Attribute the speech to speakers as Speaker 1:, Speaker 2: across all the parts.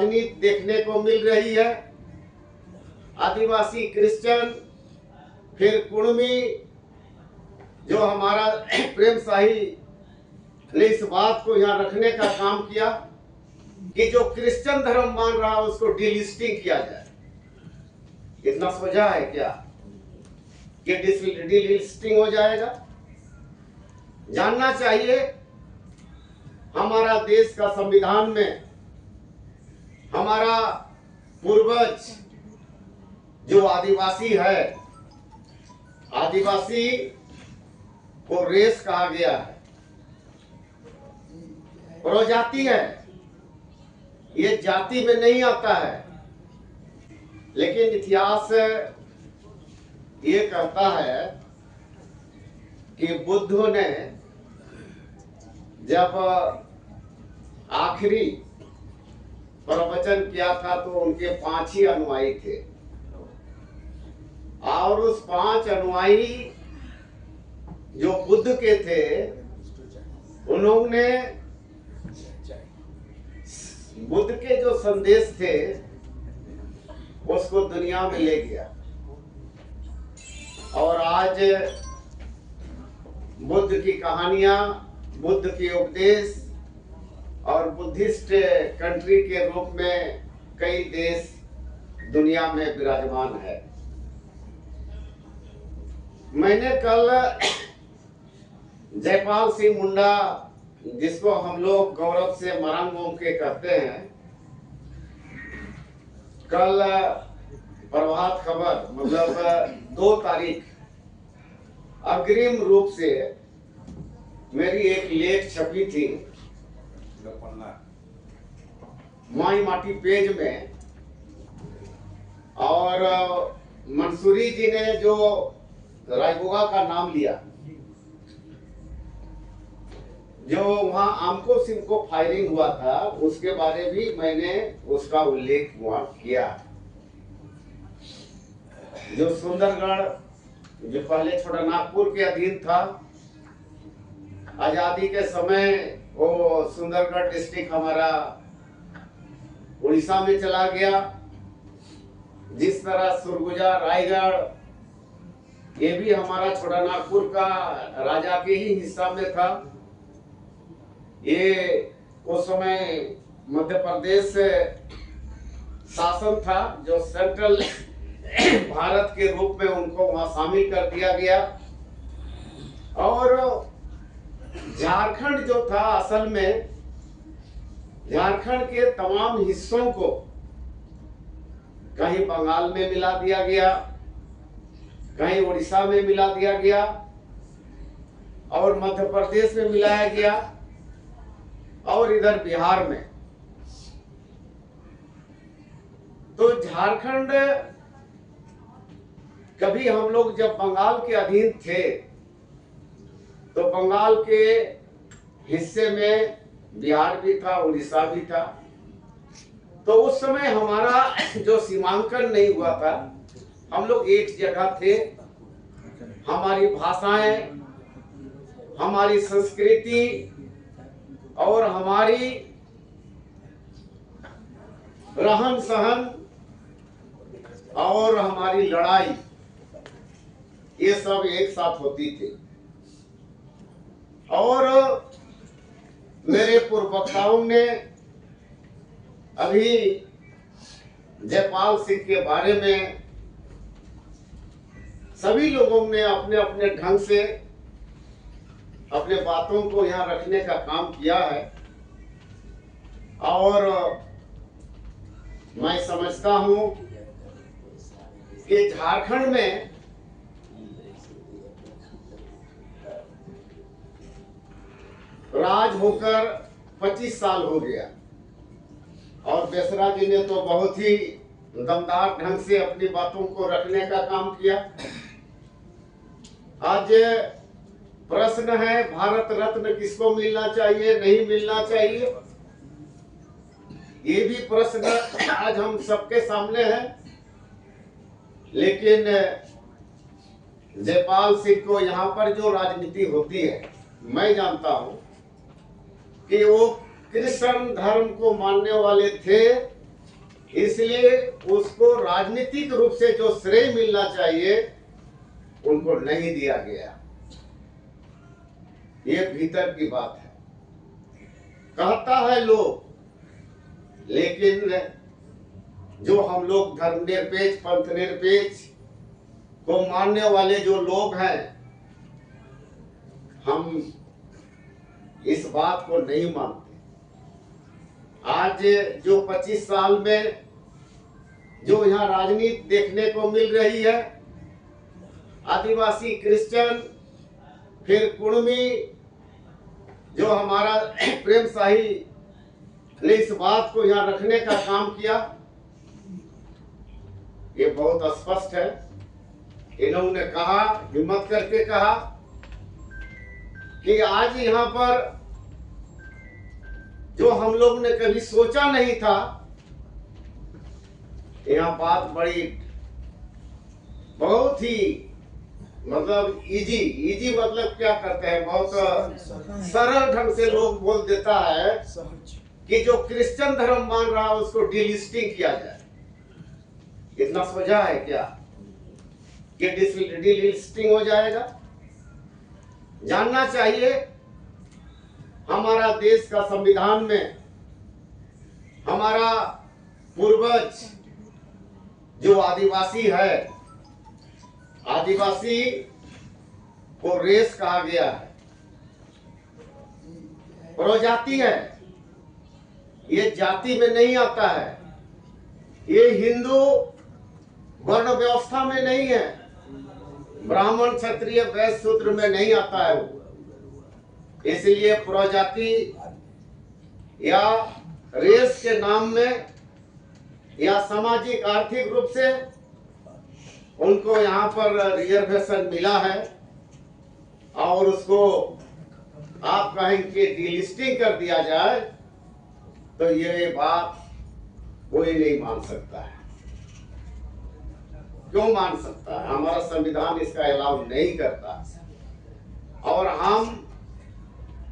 Speaker 1: राजनीति देखने को मिल रही है। आदिवासी क्रिश्चियन, फिर कुर्मी, जो हमारा प्रेम शाही ने इस बात को यहाँ रखने का काम किया कि जो क्रिश्चियन धर्म मान रहा है उसको डिलिस्टिंग किया जाए। इतना सोचा है क्या कि डिलिस्टिंग हो जाएगा? जानना चाहिए, हमारा देश का संविधान में हमारा पूर्वज जो आदिवासी है, आदिवासी को रेस कहा गया है, प्रजाति है, ये जाति में नहीं आता है। लेकिन इतिहास ये कहता है कि बुद्ध ने जब आखिरी प्रवचन किया था तो उनके 5 ही अनुयायी थे, और उस 5 अनुयायी जो बुद्ध के थे, उन्होंने बुद्ध के जो संदेश थे उसको दुनिया में ले गया। और आज बुद्ध की कहानियां, बुद्ध के उपदेश और बुद्धिस्ट कंट्री के रूप में कई देश दुनिया में विराजमान है। मैंने कल जयपाल सिंह मुंडा, जिसको हम लोग गौरव से मरंग ओम के कहते हैं, कल प्रभात खबर मतलब 2 तारीख अग्रिम रूप से मेरी एक लेख छपी थी माई माटी पेज में, और मंसूरी जी ने जो रायबुगा का नाम लिया, जो वहां आमको सिंह फायरिंग हुआ था, उसके बारे भी मैंने उसका उल्लेख वहां किया। जो सुंदरगढ़, जो पहले छोटा नागपुर के अधीन था, आजादी के समय वो सुंदरगढ़ डिस्ट्रिक्ट हमारा उड़ीसा में चला गया। जिस तरह सुरगुजा, रायगढ़, ये भी हमारा छोटा नागपुर का राजा के ही हिस्सा में था। ये उस समय मध्य प्रदेश शासन था, जो सेंट्रल भारत के रूप में उनको वहां शामिल कर दिया गया। और झारखंड जो था, असल में झारखंड के तमाम हिस्सों को कहीं बंगाल में मिला दिया गया, कहीं उड़ीसा में मिला दिया गया, और मध्य प्रदेश में मिलाया गया, और इधर बिहार में। तो झारखंड, कभी हम लोग जब बंगाल के अधीन थे तो बंगाल के हिस्से में बिहार भी था, उड़ीसा भी था। तो उस समय हमारा जो सीमांकन नहीं हुआ था, हम लोग एक जगह थे। हमारी भाषाएं, हमारी संस्कृति और हमारी रहन सहन और हमारी लड़ाई, ये सब एक साथ होती थी। और मेरे पूर्ववक्ताओं ने अभी जयपाल सिंह के बारे में सभी लोगों ने अपने अपने ढंग से अपने बातों को यहाँ रखने का काम किया है। और मैं समझता हूँ कि झारखंड में राज होकर 25 साल हो गया, और बेसरा जी ने तो बहुत ही दमदार ढंग से अपनी बातों को रखने का काम किया। आज प्रश्न है, भारत रत्न किसको मिलना चाहिए, नहीं मिलना चाहिए, ये भी प्रश्न आज हम सबके सामने है। लेकिन जयपाल सिंह को यहाँ पर जो राजनीति होती है, मैं जानता हूँ कि वो कृष्ण धर्म को मानने वाले थे, इसलिए उसको राजनीतिक रूप से जो श्रेय मिलना चाहिए उनको नहीं दिया गया। ये भीतर की बात है। कहता है लोग, लेकिन जो हम लोग धर्मनिरपेक्ष पंथ निरपेक्ष को मानने वाले जो लोग हैं, हम इस बात को नहीं मानते। आज जो 25 साल में जो यहाँ राजनीति देखने को मिल रही है, आदिवासी क्रिश्चियन फिर कुर्मी, जो हमारा प्रेम शाही ने इस बात को यहाँ रखने का काम किया, ये बहुत स्पष्ट है। इन्होंने कहा, हिम्मत करके कहा कि आज यहाँ पर जो हम लोग ने कभी सोचा नहीं था, यहाँ बात बड़ी बहुत ही मतलब इजी मतलब क्या करते हैं, बहुत सरल ढंग से लोग बोल देता है कि जो क्रिश्चियन धर्म मान रहा है उसको डिलिस्टिंग किया जाए। इतना सोचा है क्या कि डिलिस्टिंग हो जाएगा? जानना चाहिए, हमारा देश का संविधान में हमारा पूर्वज जो आदिवासी है, आदिवासी को रेस कहा गया है, प्रजाति है। ये जाति में नहीं आता है, ये हिंदू वर्ण व्यवस्था में नहीं है, ब्राह्मण क्षत्रिय वैश्य शूद्र में नहीं आता है वो। इसलिए प्रजाति या रेस के नाम में या सामाजिक आर्थिक रूप से उनको यहाँ पर रिजर्वेशन मिला है, और उसको आप कहेंगे डिलिस्टिंग कर दिया जाए, तो ये बात कोई नहीं मान सकता है। क्यों मान सकता है? हमारा संविधान इसका अलाउ नहीं करता। और हम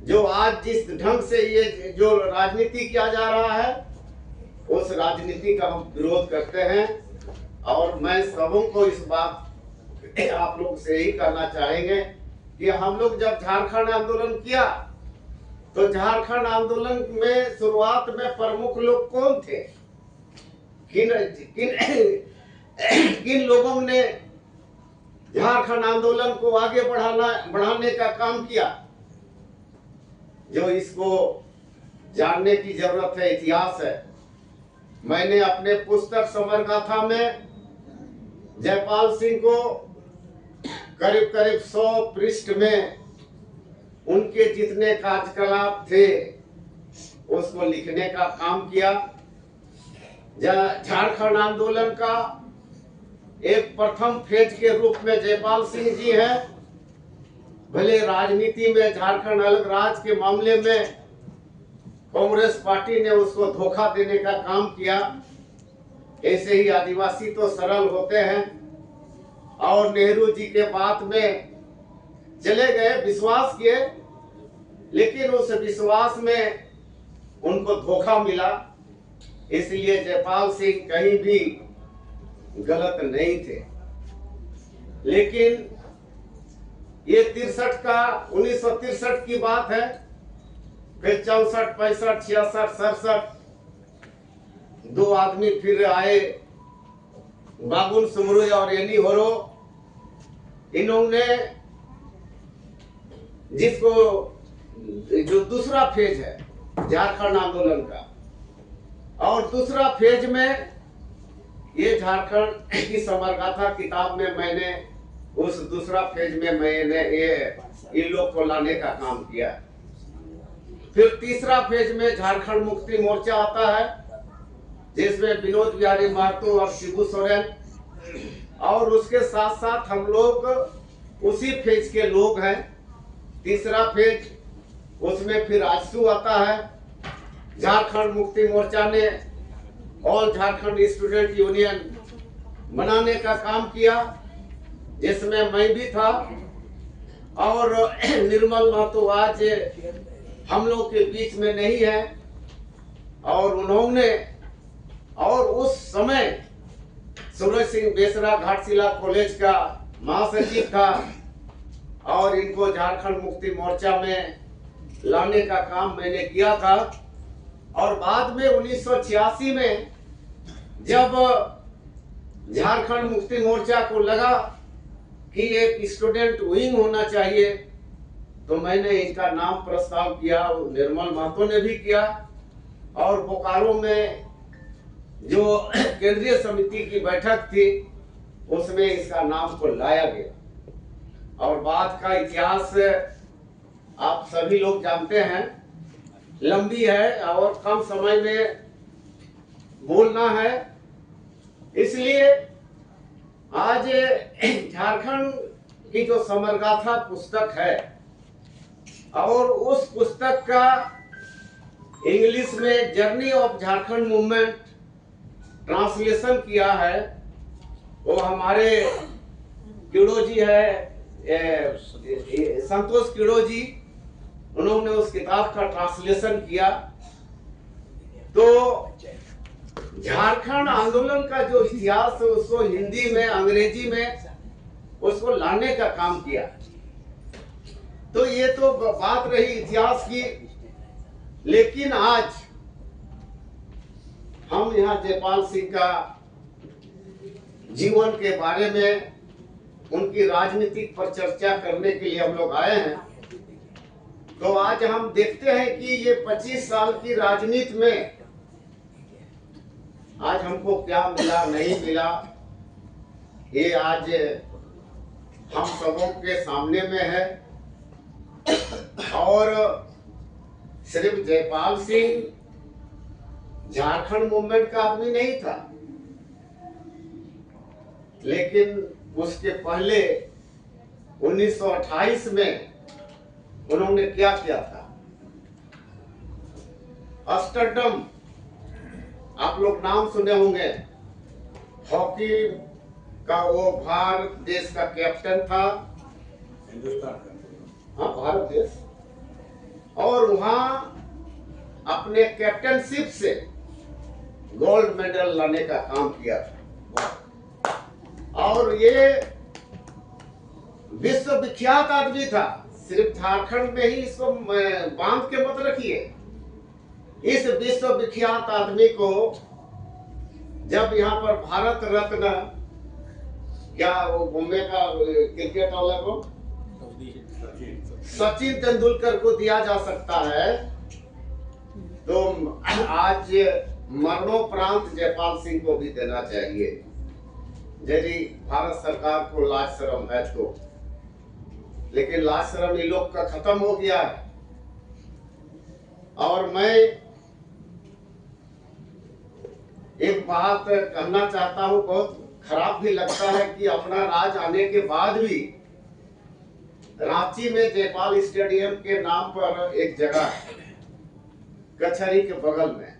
Speaker 1: जो आज जिस ढंग से ये जो राजनीति किया जा रहा है, उस राजनीति का हम विरोध करते हैं। और मैं सबों को इस बात आप लोग से ही कहना चाहेंगे कि हम लोग जब झारखंड आंदोलन किया, तो झारखंड आंदोलन में शुरुआत में प्रमुख लोग कौन थे? किन लोगों ने झारखंड आंदोलन को आगे बढ़ाने का काम किया? जो इसको जानने की जरूरत है, इतिहास है। मैंने अपने पुस्तक समर गाथा में जयपाल सिंह को करीब 100 पृष्ठ में उनके जितने कार्यकलाप थे उसको लिखने का काम किया। झारखंड आंदोलन का एक प्रथम फेज के रूप में जयपाल सिंह जी हैं। भले राजनीति में झारखंड अलग राज्य के मामले में कांग्रेस पार्टी ने उसको धोखा देने का काम किया, ऐसे ही आदिवासी तो सरल होते हैं और नेहरू जी के बात में चले गए, विश्वास किए, लेकिन उस विश्वास में उनको धोखा मिला। इसलिए जयपाल सिंह कहीं भी गलत नहीं थे। लेकिन ये 1963 की बात है। फिर 64, 65, 66, 67 दो आदमी फिर आए, बाबुल सुमरू और एनी होरो। इन्होंने जिसको जो दूसरा फेज है झारखंड आंदोलन का, और दूसरा फेज में ये झारखंड की समरगाथा किताब में मैंने उस दूसरा फेज में मैंने ये इन लोग को लाने का काम किया। फिर तीसरा फेज में झारखंड मुक्ति मोर्चा आता है, जिसमें विनोद बिहारी महतो और शिबू सोरेन, और उसके साथ साथ हम लोग उसी फेज के लोग हैं। तीसरा फेज, उसमें फिर आजसू आता है। झारखंड मुक्ति मोर्चा ने ऑल झारखंड स्टूडेंट यूनियन बनाने का काम किया, जिसमें मैं भी था, और निर्मल महतो आज हम लोग के बीच में नहीं है, और उन्होंने और उस समय सूरज सिंह बेसरा घाटशिला कॉलेज का महासचिव था और इनको झारखंड मुक्ति मोर्चा में लाने का काम मैंने किया था। और बाद में 1986 में जब झारखंड मुक्ति मोर्चा को लगा कि एक स्टूडेंट विंग होना चाहिए, तो मैंने इनका नाम प्रस्ताव किया, निर्मल महतो ने भी किया, और बोकारो में जो केंद्रीय समिति की बैठक थी उसमें इसका नाम को लाया गया। और बाद का इतिहास आप सभी लोग जानते हैं, लंबी है और कम समय में बोलना है, इसलिए आज झारखंड की जो समरगाथा पुस्तक है और उस पुस्तक का इंग्लिश में journey of Jharkhand movement translation किया है, वो हमारे किड़ो जी है, संतोष किड़ो जी, उन्होंने उस किताब का ट्रांसलेशन किया। तो झारखंड आंदोलन का जो इतिहास है उसको हिंदी में, अंग्रेजी में उसको लाने का काम किया। तो ये तो बात रही इतिहास की, लेकिन आज हम यहाँ जयपाल सिंह का जीवन के बारे में, उनकी राजनीतिक पर चर्चा करने के लिए हम लोग आए हैं। तो आज हम देखते हैं कि ये 25 साल की राजनीति में आज हमको क्या मिला नहीं मिला, ये आज हम सबों के सामने में है। और सिर्फ जयपाल सिंह झारखंड मूवमेंट का आदमी नहीं था, लेकिन उसके पहले 1928 में उन्होंने क्या किया था, एम्स्टर्डम, आप लोग नाम सुने होंगे, हॉकी का वो भारत देश का कैप्टन था, हिंदुस्तान का, हाँ भारत देश, और वहां अपने कैप्टनशिप से गोल्ड मेडल लाने का काम किया था। और ये विश्व विख्यात आदमी था, सिर्फ झारखंड में ही इसको बांध के मत रखिए। इस विश्व विख्यात आदमी को जब यहाँ पर भारत रत्न, क्या वो बॉम्बे का क्रिकेट वाला को सचिन तेंदुलकर को दिया जा सकता है, तो आज मरणोपरांत जयपाल सिंह को भी देना चाहिए, यदि भारत सरकार को लाज शर्म है तो। लेकिन लाज शर्म ये लोग का खत्म हो गया है। और मैं एक बात कहना चाहता हूं, बहुत खराब भी लगता है कि अपना राज आने के बाद भी रांची में जयपाल स्टेडियम के नाम पर एक जगह है, कचहरी के बगल में,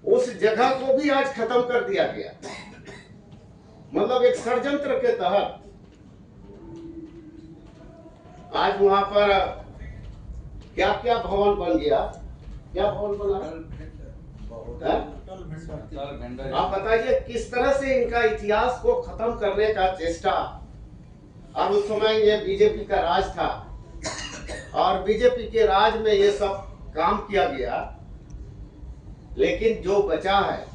Speaker 1: उस जगह को भी आज खत्म कर दिया गया। मतलब एक षड्यंत्र के तहत आज वहां पर क्या क्या भवन बन गया, क्या भवन बना, आप बताइए किस तरह से इनका इतिहास को खत्म करने का चेष्टा। अब उस समय ये बीजेपी का राज था और बीजेपी के राज में ये सब काम किया गया, लेकिन जो बचा है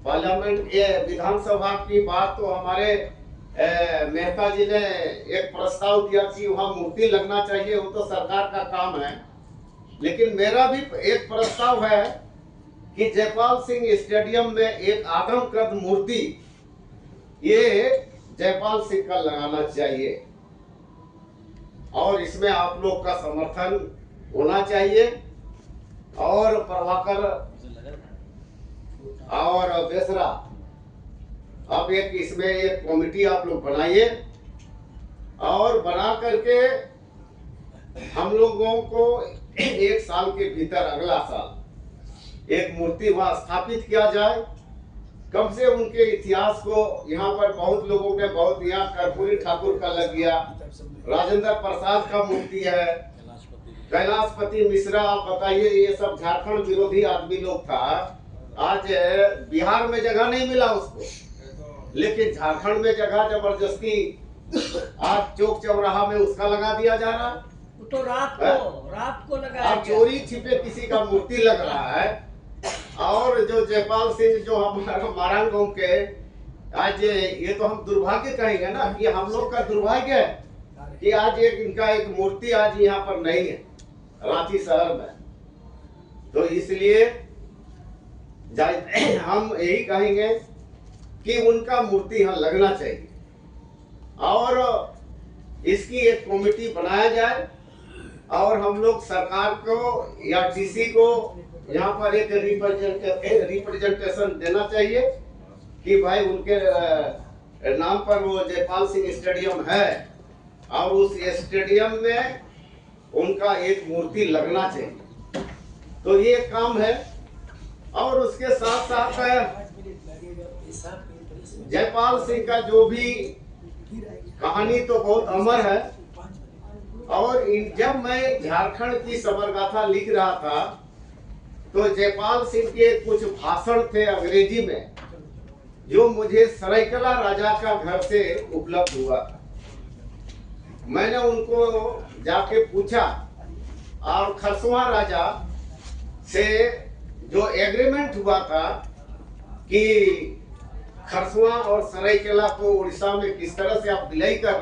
Speaker 1: पार्लियामेंट, ये विधानसभा की बात तो हमारे मेहता जी ने एक प्रस्ताव दिया कि वहां मूर्ति लगना चाहिए, वो तो सरकार का काम है। लेकिन मेरा भी एक प्रस्ताव है कि जयपाल सिंह स्टेडियम में एक आदमकद मूर्ति ये जयपाल सिंह का लगाना चाहिए, और इसमें आप लोग का समर्थन होना चाहिए। और प्रभाकर और बेसरा, अब एक इसमें एक कमेटी आप लोग बनाइए और बना करके हम लोगों को 1 साल के भीतर, अगला साल एक मूर्ति वहां स्थापित किया जाए। कम से उनके इतिहास को, यहाँ पर बहुत लोगों ने, बहुत यहाँ कर्पूरी ठाकुर का लग गया, राजेंद्र प्रसाद का मूर्ति है, कैलाशपति मिश्रा, आप बताइए, ये सब झारखंड विरोधी आदमी लोग था। आज बिहार में जगह नहीं मिला उसको, लेकिन झारखंड में जगह जबरदस्ती आज चौक चौराहा में उसका लगा दिया जा रहा है।
Speaker 2: तो रात को लगाया
Speaker 1: अब चोरी छिपे किसी का मूर्ति लग रहा है। और जो जयपाल सिंह जो हमारा मारांग गांव के, आज ये तो हम दुर्भाग्य कहेंगे ना, कि हम लोग का दुर्भाग्य है कि आज इनका एक मूर्ति आज यहाँ पर नहीं है रांची शहर में। तो इसलिए हम यही कहेंगे कि उनका मूर्ति यहाँ लगना चाहिए और इसकी एक कमेटी बनाया जाए और हम लोग सरकार को या डीसी को यहाँ पर एक रिप्रेजेंटेशन देना चाहिए कि भाई उनके नाम पर वो जयपाल सिंह स्टेडियम है और उस स्टेडियम में उनका एक मूर्ति लगना चाहिए। तो ये काम है। और उसके साथ साथ जयपाल सिंह का जो भी कहानी तो बहुत अमर है। और जब मैं झारखंड की समरगाथा लिख रहा था तो जयपाल सिंह के कुछ भाषण थे अंग्रेजी में जो मुझे सरायकला राजा का घर से उपलब्ध हुआ था। मैंने उनको जाके पूछा और खरसुआ राजा से जो एग्रीमेंट हुआ था कि खरसुआ और सरायकेला को उड़ीसा में किस तरह से आप विलय कर